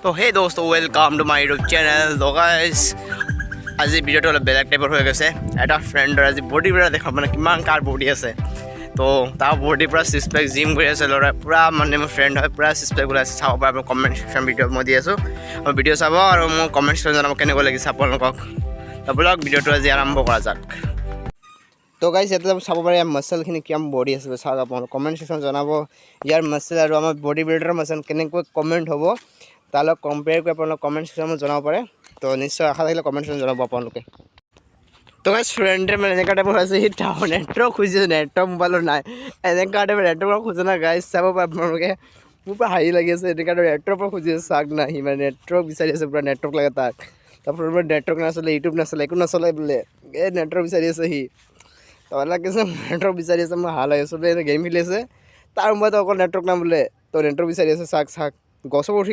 তো hey दोस्तों welcome to my YouTube channel तो गाइस আজি ভিডিওটো অলপ বেলেগ টাইপৰ হৈ গৈছে এটা ফ্ৰেণ্ডৰ আজি বডি বিল্ডাৰ দেখা মানে কিমান কাৰ বডি আছে তো তাৰ বডি পুৰা সিক্স পেক জিম কৰি আছে ল'ৰা পুৰা মানে মোৰ ফ্ৰেণ্ড হয় পুৰা সিক্স পেক ওলাইছে চাব পাৰে মই কমেণ্ট সেকশ্যন ভিডিঅ' মই দি আছোঁ মই ভিডিঅ' চাব আৰু মোৰ কমেণ্ট সেকশ্যন জনাব কেনেকুৱা লাগিছে আপোনালোকক তো ব্লগ ভিডিঅ'টো আজি আৰম্ভ কৰা যাক তো গাইছ ইয়াতে চাব পাৰে ইয়াৰ মাছলখিনি কিমান বডি আছে চাওক আপোনালোক কমেণ্ট সেকশ্যন জনাব ইয়াৰ মাছল আৰু আমাৰ বডি বিল্ডাৰৰ মাছল কেনেকৈ কমেণ্ট হ'ব তালৈ কম্পেয়াৰ কৰি আপোনালোক কমেণ্ট সেকশ্যনত জনাব পাৰে তো নিশ্চয় আশা থাকিলে কমেণ্ট সেকশ্যন জনাব আপোনালোকে তো গাইছ ফ্ৰেণ্ডে মানে এনেকুৱা টাইপৰ হৈছে সি নেটৱৰ্ক খুজিছে নেটৱৰ্ক মোবাইলৰ নাই এনেকুৱা টাইপৰ নেটৱৰ্ক খোজে না গাইছ চাব পাৰে আপোনালোকে মোৰ পৰা হাঁহি লাগি আছে এনেকুৱা টাইপৰ নেটৱৰ্কৰ খুজি আছে চাওক না সি মানে নেটৱৰ্ক বিচাৰি আছে পুৰা নেটৱৰ্ক লাগে তাক তাৰপৰা নেটৱৰ্ক নাচলে ইউটিউব নাচলে একো নচলে বোলে এই নেটৱৰ্ক বিচাৰি আছে সি তো লাগিছে নেটৱৰ্ক বিচাৰি আছে মই ভাল লাগে চবেই গেম খেলি আছে তাৰ মোবাইলটো অকল নেটৱৰ্ক নাই বোলে তো নেটৱৰ্ক বিচাৰি আছে চাওক গছৰ উঠি